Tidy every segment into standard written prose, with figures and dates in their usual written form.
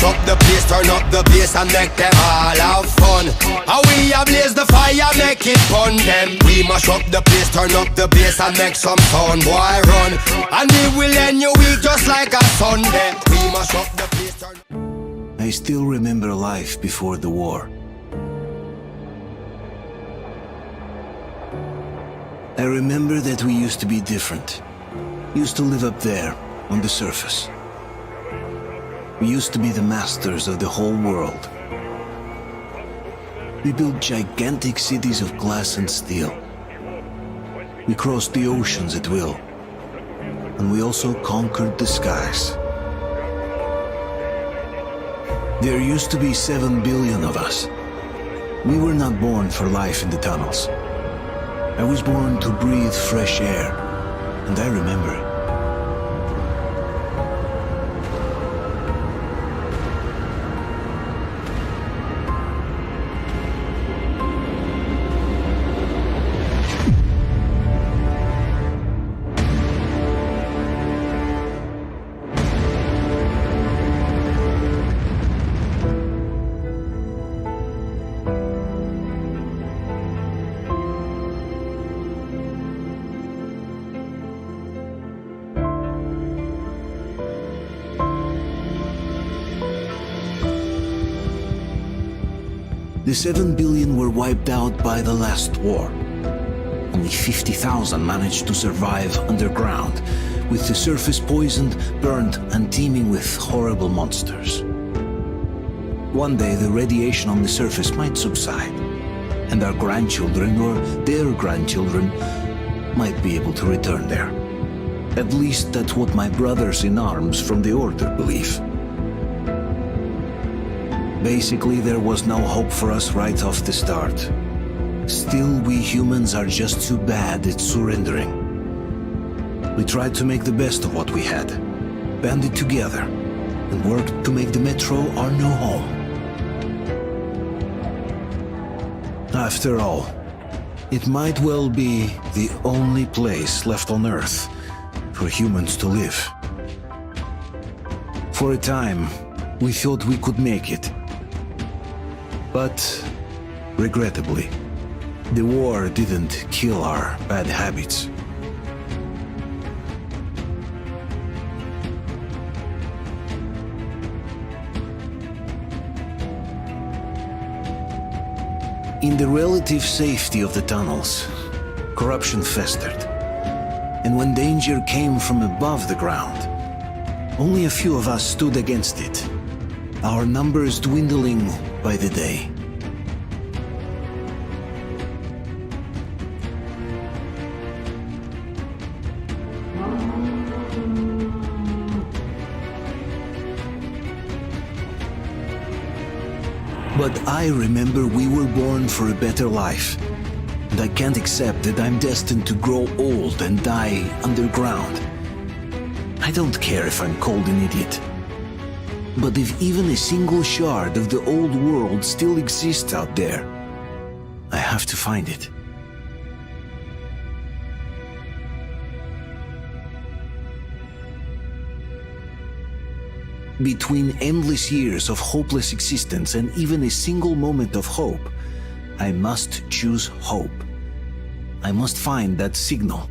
mash up the place, turn up the bass and make them all have fun. And we a blaze the fire, make it fun them. We mash up the place, turn up the bass and make some sound, boy run. And we will end your week just like a Sunday. We mash up the place, turn. I still remember life before the war. I remember that we used to be different. Used to live up there, on the surface. We used to be the masters of the whole world. We built gigantic cities of glass and steel. We crossed the oceans at will. And we also conquered the skies. There used to be 7 billion of us. We were not born for life in the tunnels. I was born to breathe fresh air, and I remember it. The 7 billion were wiped out by the last war. Only 50,000 managed to survive underground, with the surface poisoned, burnt, and teeming with horrible monsters. One day the radiation on the surface might subside, and our grandchildren or their grandchildren might be able to return there. At least that's what my brothers in arms from the Order believe. Basically, there was no hope for us right off the start. Still, we humans are just too bad at surrendering. We tried to make the best of what we had, banded together, and worked to make the Metro our new home. After all, it might well be the only place left on Earth for humans to live. For a time, we thought we could make it. But, regrettably, the war didn't kill our bad habits. In the relative safety of the tunnels, corruption festered. And when danger came from above the ground, only a few of us stood against it, our numbers dwindling by the day. But I remember we were born for a better life, and I can't accept that I'm destined to grow old and die underground. I don't care if I'm called an idiot. But if even a single shard of the old world still exists out there, I have to find it. Between endless years of hopeless existence and even a single moment of hope, I must choose hope. I must find that signal.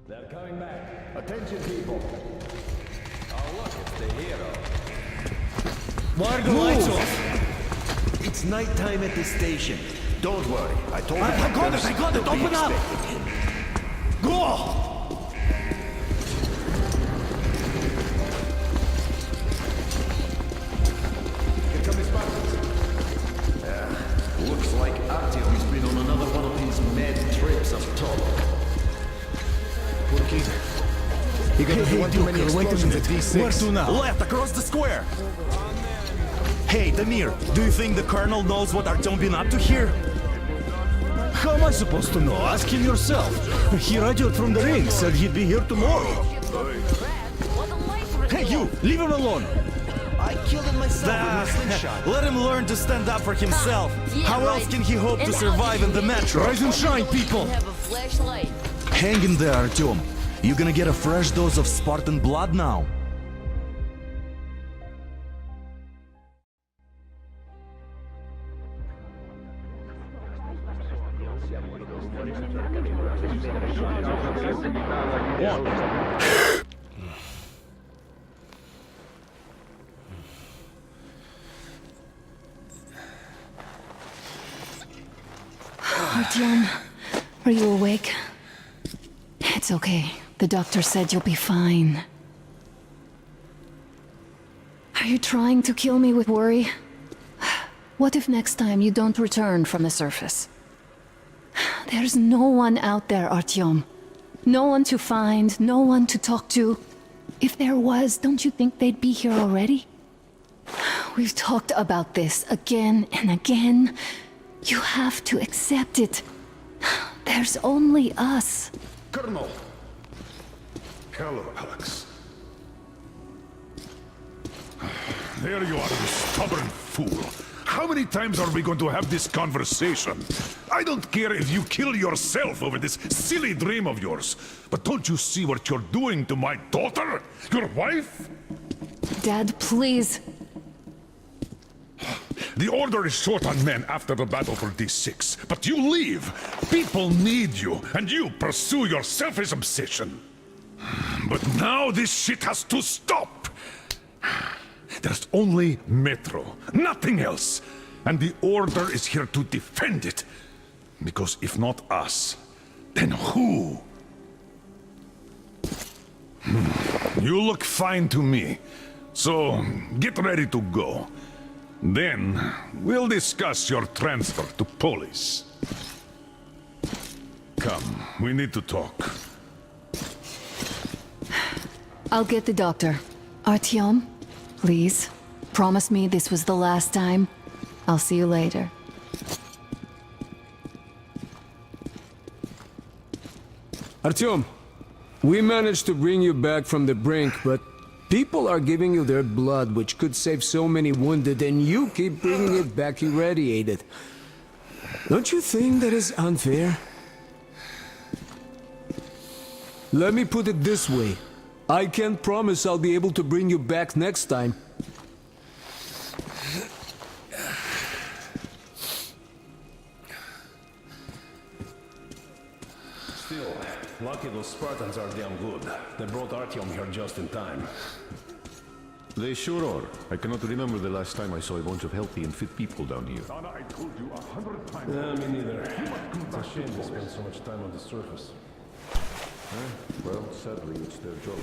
They're coming back. Attention, people. Oh, look, it's the hero. Why are the lights off? It's nighttime at the station. Don't worry. I told him I got it! Open up! Go! Looks Where to now? Left, across the square. Hey, Damir, do you think the Colonel knows what Artyom been up to here? How am I supposed to know? Ask him yourself. He radioed from the ring, said he'd be here tomorrow. Hey, you! Leave him alone! I killed him myself with my slingshot. Let him learn to stand up for himself. How else can he hope to survive in the metro? Rise and shine, people! Hang in there, Artyom. You're gonna get a fresh dose of Spartan blood now. Artyom, are you awake? It's okay. The doctor said you'll be fine. Are you trying to kill me with worry? What if next time you don't return from the surface? There's no one out there, Artyom. No one to find, no one to talk to. If there was, don't you think they'd be here already? We've talked about this again and again. You have to accept it. There's only us. Colonel! Hello, Alex. There you are, you stubborn fool. How many times are we going to have this conversation? I don't care if you kill yourself over this silly dream of yours, but don't you see what you're doing to my daughter? Your wife? Dad, please. The Order is short on men after the battle for D6, but you leave. People need you, and you pursue your selfish obsession. But now this shit has to stop. There's only Metro, nothing else. And the Order is here to defend it. Because if not us, then who? You look fine to me. So, get ready to go. Then, we'll discuss your transfer to police. Come, we need to talk. I'll get the doctor. Artyom, please, promise me this was the last time. I'll see you later. Artyom, we managed to bring you back from the brink, but people are giving you their blood, which could save so many wounded, and you keep bringing it back irradiated. Don't you think that is unfair? Let me put it this way. I can't promise I'll be able to bring you back next time. Still, lucky those Spartans are damn good. They brought Artyom here just in time. They sure are. I cannot remember the last time I saw a bunch of healthy and fit people down here. Donna, I told you 100 times. Yeah, me neither. It's a shame they spend so much time on the surface. Well, sadly, it's their job.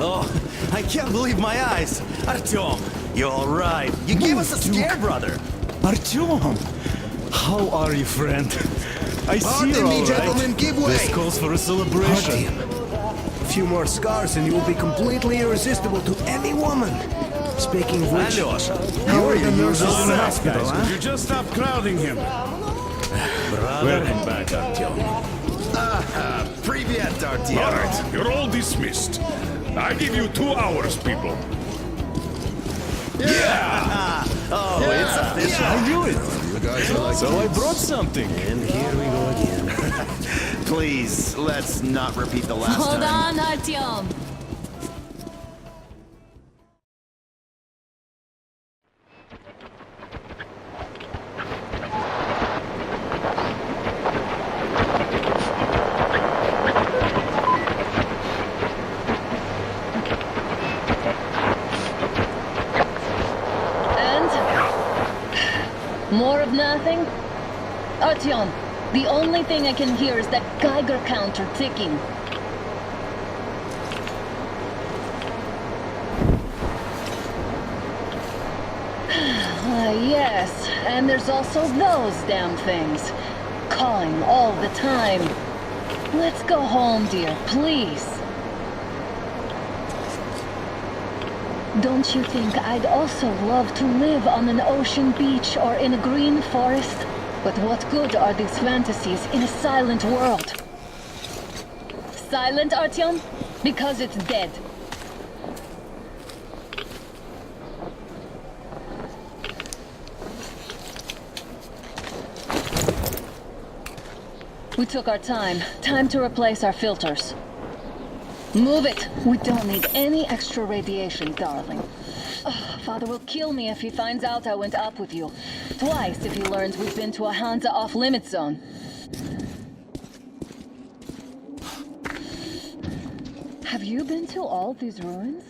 Oh, I can't believe my eyes. Artyom, you're all right. You gave us a scare, brother. Artyom! How are you, friend? I see you're Pardon me, all gentlemen, right. give way! This calls for a celebration. A few more scars and you will be completely irresistible to any woman. Speaking of which, Alyosha, how are the nurses in the Nice, hospital, guys. huh? You just stop crowding him. Welcome back, Artyom. Привет, Artyom. All right, you're all dismissed. I give you 2 hours, people. Oh, it's official. I knew it. So I brought something. And here we go again. Please, let's not repeat the last Hold time. on, Artyom. More of nothing? Artyom, the only thing I can hear is that Geiger counter ticking. Yes, and there's also those damn things. Calling all the time. Let's go home, dear, please. Don't you think I'd also love to live on an ocean beach or in a green forest? But what good are these fantasies in a silent world? Silent, Artyom? Because it's dead. We took our time. Time to replace our filters. Move it! We don't need any extra radiation, darling. Oh, Father will kill me if he finds out I went up with you. Twice if he learns we've been to a Hansa off-limit zone. Have you been to all these ruins?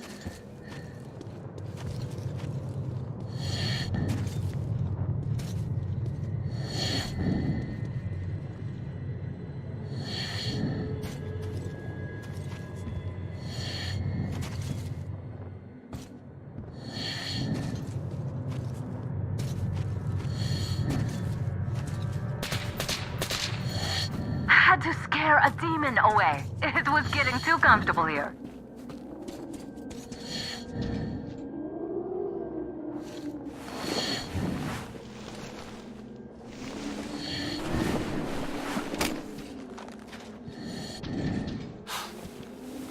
Had to scare a demon away. It was getting too comfortable here.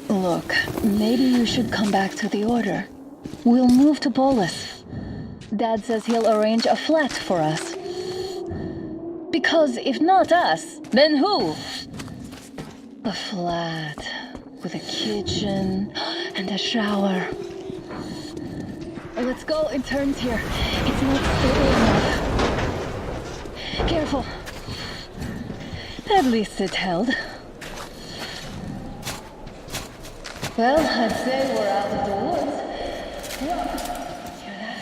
Look, maybe you should come back to the Order. We'll move to Polis. Dad says he'll arrange a flat for us. Because if not us, then who? A flat with a kitchen and a shower. Let's go, it turns here. It's not stable enough. Careful. At least it held. Well, I'd say we're out of the woods. Look, hear that?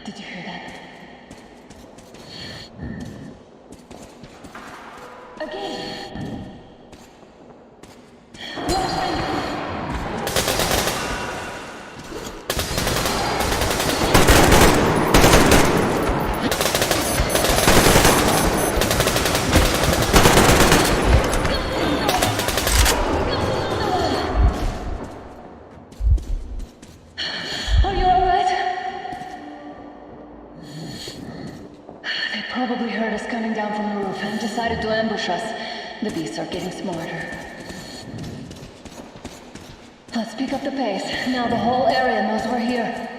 Did you hear that? Again. Are you alright? They probably heard us coming down from the roof and decided to ambush us. The beasts are getting smarter. Let's pick up the pace. Now the whole area knows we're here.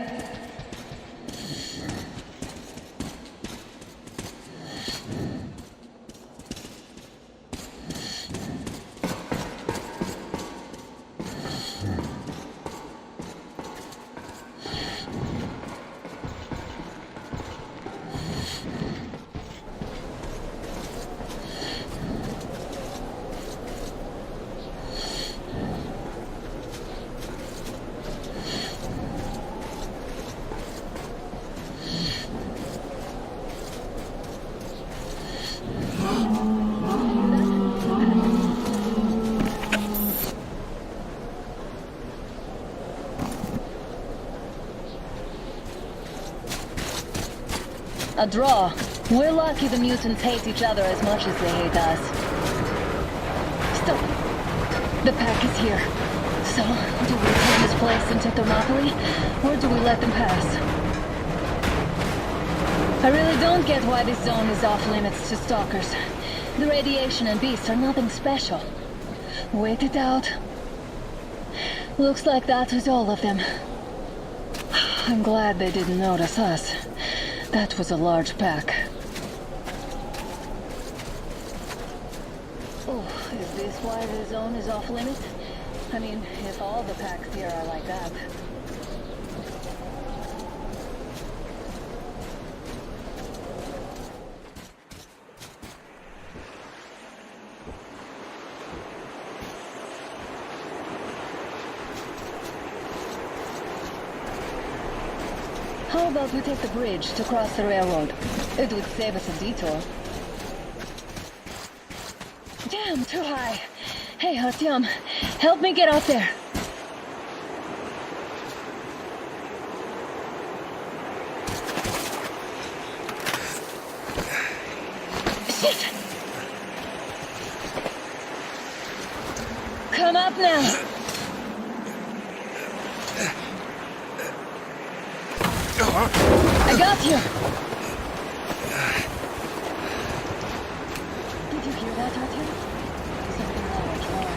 A draw. We're lucky the mutants hate each other as much as they hate us. Stop. The pack is here. So, do we turn this place into Thermopylae, or do we let them pass? I really don't get why this zone is off limits to stalkers. The radiation and beasts are nothing special. Wait it out. Looks like that was all of them. I'm glad they didn't notice us. That was a large pack. Oh, is this why the zone is off limits? I mean, if all the packs here are like that. How about we take the bridge to cross the railroad? It would save us a detour. Damn, too high. Hey, Artyom, Help me get out there. Shit! Come up now. I got you. Did you hear that, Artyom? Something large, wrong.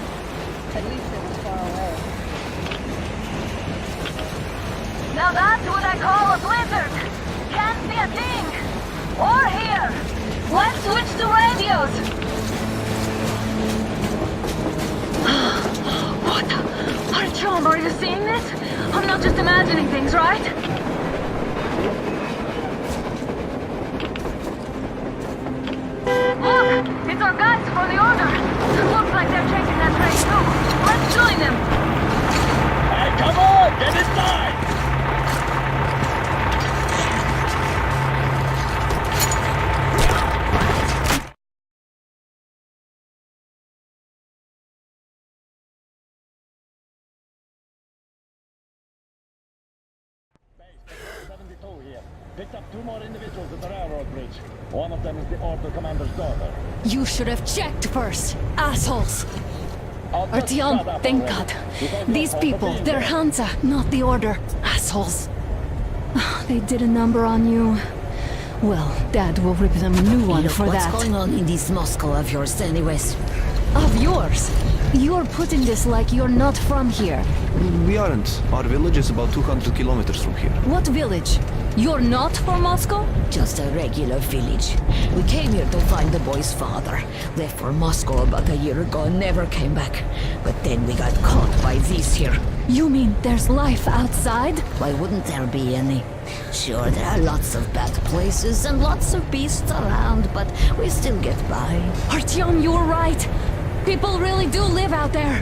At least it was far away. Now that's what I call a blizzard. Can't see a thing. Or hear. Let's switch to radios. What the? Artyom, are you seeing this? I'm not just imagining things, right? Look! It's our guys for the order! Looks like they're chasing that train too. Let's join them! Hey, come on! Get inside! Picked up 2 more individuals at the railroad bridge. One of them is the order commander's daughter. You should have checked first, assholes. Artyom, thank God. These people, they're Hansa, not the Order. Assholes. They did a number on you. Well, Dad will rip them a new one for that. What's going on in this Moscow of yours anyways? Of yours? You're putting this like you're not from here. We aren't. Our village is about 200 kilometers from here. What village? You're not from Moscow? Just a regular village. We came here to find the boy's father. Left for Moscow about a year ago and never came back. But then we got caught by these here. You mean there's life outside? Why wouldn't there be any? Sure, there are lots of bad places and lots of beasts around, but we still get by. Artyom, you're right. People really do live out there.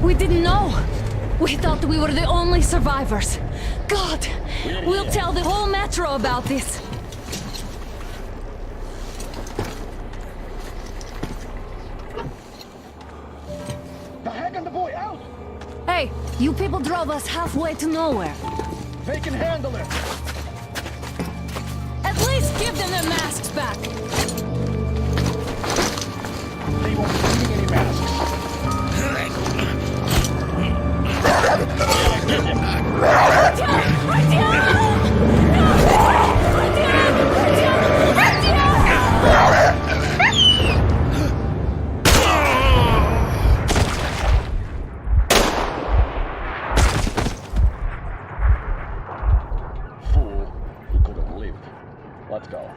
We didn't know. We thought we were the only survivors. God, we'll tell the whole metro about this. The hag and the boy out! Hey, you people drove us halfway to nowhere. They can handle it! At least give them their masks back. They won't be needing any masks. Get him! Fool. He could have lived. Let's go.